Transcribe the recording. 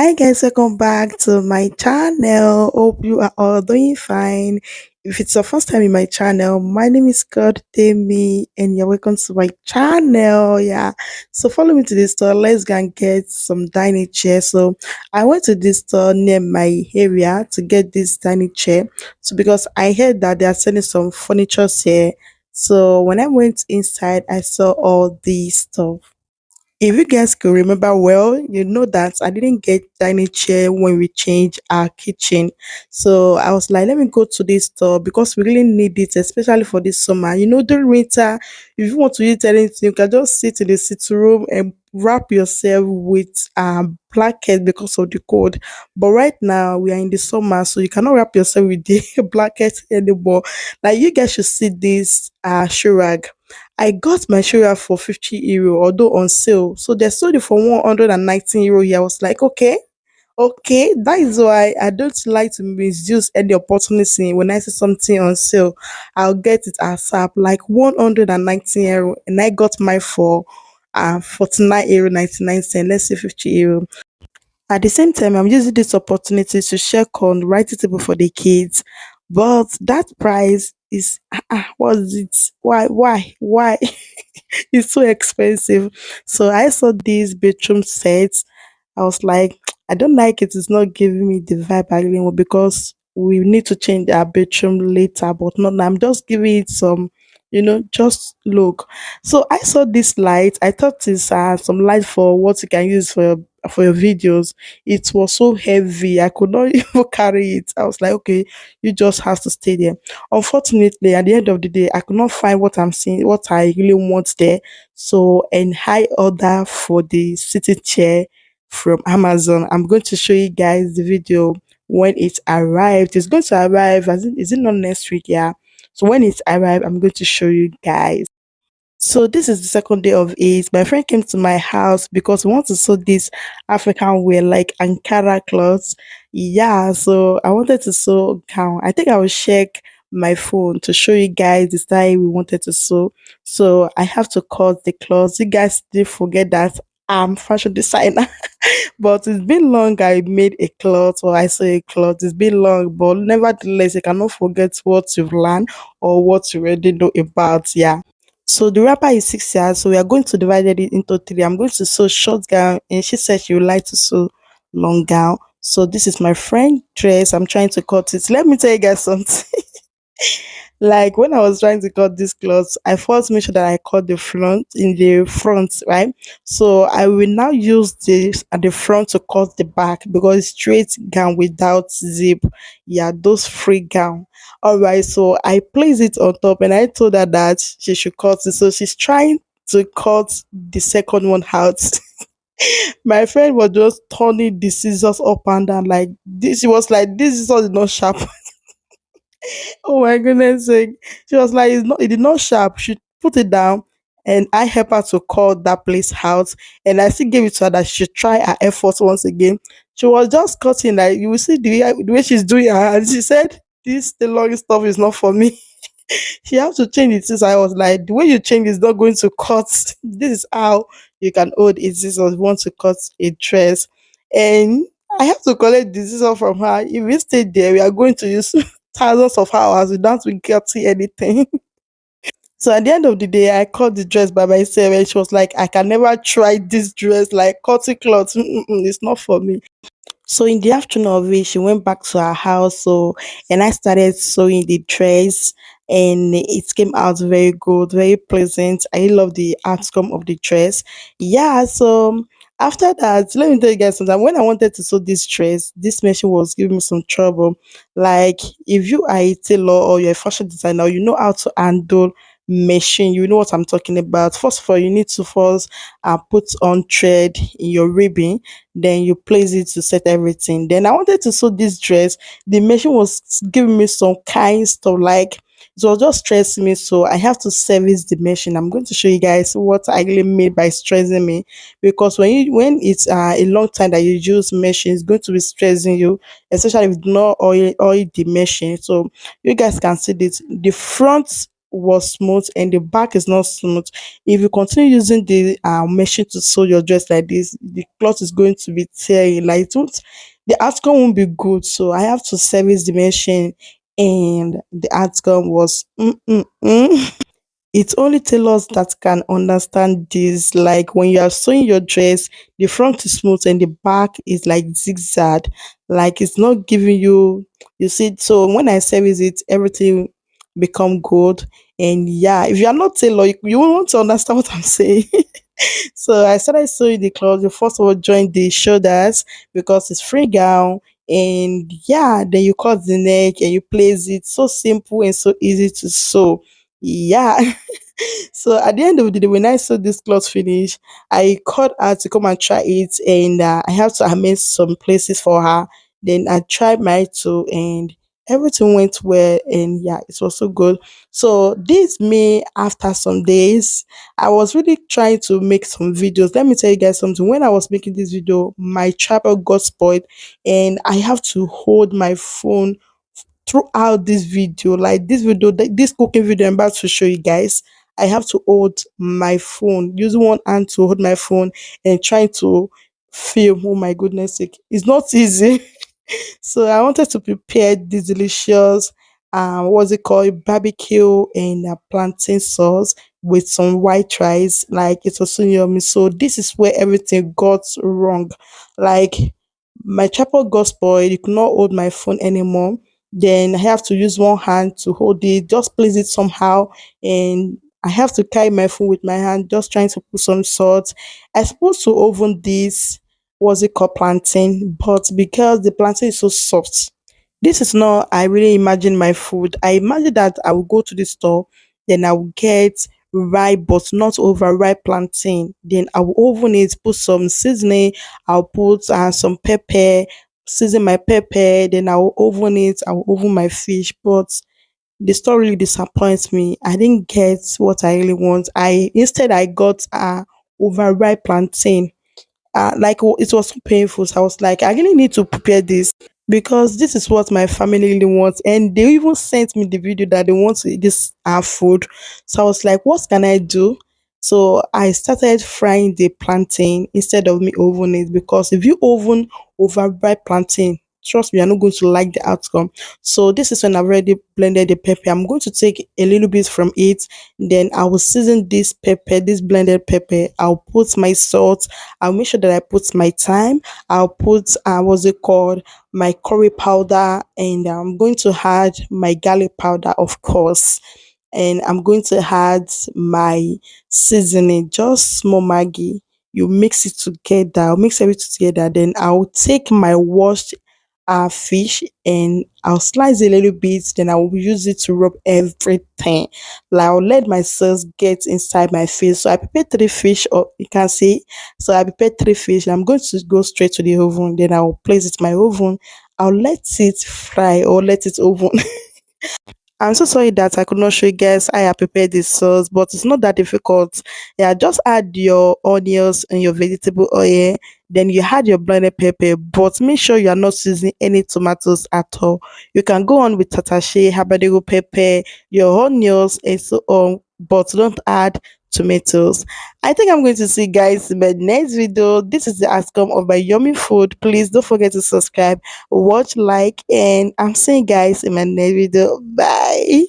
Hi guys, welcome back to my channel. Hope you are all doing fine. If it's your first time in my channel, my name is God Demi and you're welcome to my channel. Yeah. So follow me to this store. Let's go and get some dining chair. So I went to this store near my area to get this dining chair. So because I heard that they are selling some furniture here. So when I went inside, I saw all these stuff. If you guys could remember well, you know that I didn't get dining chair when we changed our kitchen. So I was like, let me go to this store because we really need it, especially for this summer. You know, during winter, if you want to eat anything, you can just sit in the sitting room and wrap yourself with blanket because of the cold. But right now we are in the summer, so you cannot wrap yourself with the blanket anymore. Like you guys should see this shoe rag. I got my shoe for 50 euro, although on sale. So they sold it for 119 euro here. I was like, okay, okay. That is why I don't like to misuse any opportunity. When I see something on sale, I'll get it ASAP, like 119 euro. And I got mine for 49 euro 99 cents. Let's say 50 euro. At the same time, I'm using this opportunity to check on writing table for the kids. But that price is what's it? Why? It's so expensive. So I saw these bedroom sets. I was like, I don't like it. It's not giving me the vibe I really want because we need to change our bedroom later, but not now. I'm just giving it some, just look. So I saw this light. I thought it's some light for what you can use for your videos. It was so heavy. I could not even carry it. I was like, okay, you just have to stay there. Unfortunately, at the end of the day, I could not find what I'm seeing, what I really want there. So, and I order for the sitting chair from Amazon. I'm going to show you guys the video when it arrived. It's going to arrive, is it not next week? Yeah. So when it arrived, I'm going to show you guys. So this is the second day of it. My friend came to my house because we want to sew this African wear like Ankara clothes. Yeah, so I wanted to sew gown. I think I will check my phone to show you guys the style we wanted to sew. So I have to cut the clothes. You guys did forget that I'm fashion designer. But it's been long I made a cloth or I say a cloth. It's been long, but nevertheless, you cannot forget what you've learned or what you already know about. Yeah. So the wrapper is 6 yards, so we are going to divide it into three. I'm going to sew short gown, and she said she would like to sew long gown. So this is my friend dress. I'm trying to cut it. Let me tell you guys something. Like when I was trying to cut this cloth, I first made sure that I cut the front in the front, right? So I will now use this at the front to cut the back because it's straight gown without zip. Yeah, those free gown. All right, so I place it on top and I told her that she should cut it. So she's trying to cut the second one out. My friend was just turning the scissors up and down like this. She was like, this scissors is not sharp. Oh my goodness sake. She was like, it did not sharp. She put it down and I helped her to cut that place out. And I still gave it to her that she should try her efforts once again. She was just cutting like you will see the way she's doing her. And she said, this the long stuff is not for me. She have to change it since I was like, the way you change is not going to cut. This is how you can hold it since I want to cut a dress. And I have to collect the scissors from her. If we stay there, we are going to use thousands of hours without we getting anything. So at the end of the day, I cut the dress by myself, and she was like, "I can never try this dress. Like cutting cloth, it's not for me." So in the afternoon of it, she went back to her house. So and I started sewing the dress, and it came out very good, very pleasant. I love the outcome of the dress. Yeah. So after that, let me tell you guys something. When I wanted to sew this dress, this machine was giving me some trouble. Like if you are a tailor or you're a fashion designer, you know how to handle machine. You know what I'm talking about. First of all, you need to first put on thread in your ribbon, then you place it to set everything. Then I wanted to sew this dress. The machine was giving me some kind stuff like it was just stressing me. So I have to service the machine. I'm going to show you guys what I really made by stressing me because when it's a long time that you use machine, it's going to be stressing you, especially if you not oil the machine. So you guys can see this. The front was smooth and the back is not smooth, if you continue using the machine to sew your dress like this, the cloth is going to be tearing. Like it won't, the outcome won't be good. So I have to service the machine, and the outcome was It's only tailors that can understand this. Like when you are sewing your dress, the front is smooth and the back is like zigzag. Like it's not giving you, you see. So when I service it, everything become good. And yeah, if you are not tailor, you won't want to understand what I'm saying. So I started sewing the clothes. You first of all join the shoulders because it's free gown. And yeah, then you cut the neck and you place it. So simple and so easy to sew. Yeah. So at the end of the day, when I saw this cloth finish, I called her to come and try it, and I have to amend some places for her. Then I tried mine too, and everything went well, and yeah, it was so good. So this me after some days, I was really trying to make some videos. Let me tell you guys something. When I was making this video, my tripod got spoiled, and I have to hold my phone throughout this video. Like this video, this cooking video I'm about to show you guys, I have to hold my phone, using one hand to hold my phone and trying to film. Oh my goodness sake, it's not easy. So I wanted to prepare this delicious, what's it called, barbecue and plantain sauce with some white rice. Like it was so yummy. So this is where everything got wrong. Like my tripod got spoiled. You could not hold my phone anymore. Then I have to use one hand to hold it, just place it somehow, and I have to carry my phone with my hand, just trying to put some salt. I supposed to oven this, what's it called, plantain, but because the plantain is so soft, this is not, I really imagine my food. I imagine that I will go to the store, then I will get ripe but not overripe plantain. Then I will oven it, put some seasoning, I'll put some pepper, season my pepper, then I will oven it, I will oven my fish. But the store really disappoints me. I didn't get what I really want. I got overripe plantain. It was so painful. So I was like, I really need to prepare this because this is what my family really wants. And they even sent me the video that they want to eat this food. So I was like, what can I do? So I started frying the plantain instead of me ovening it, because if you oven overripe plantain, trust me, you're not going to like the outcome. So this is when I've already blended the pepper. I'm going to take a little bit from it, then I will season this pepper, this blended pepper. I'll put my salt. I'll make sure that I put my thyme. I'll put what's it called, my curry powder, and I'm going to add my garlic powder, of course. And I'm going to add my seasoning, just small Maggi. You mix it together. I'll mix everything together. Then I'll take my washed fish and I'll slice it a little bit. Then I will use it to rub everything. Like I'll let my sauce get inside my fish. So I prepared three fish, or you can see. So I prepared three fish. I'm going to go straight to the oven. Then I'll place it in my oven. I'll let it fry or let it oven. I'm so sorry that I could not show you guys how I prepared this sauce, but it's not that difficult. Yeah, just add your onions and your vegetable oil, then you add your blended pepper, but make sure you are not using any tomatoes at all. You can go on with tatashe, habanero pepper, your onions, and so on, but don't add tomatoes. I think I'm going to see you guys in my next video. This is the outcome of my yummy food. Please don't forget to subscribe, watch, like, and I'm seeing you guys in my next video. Bye.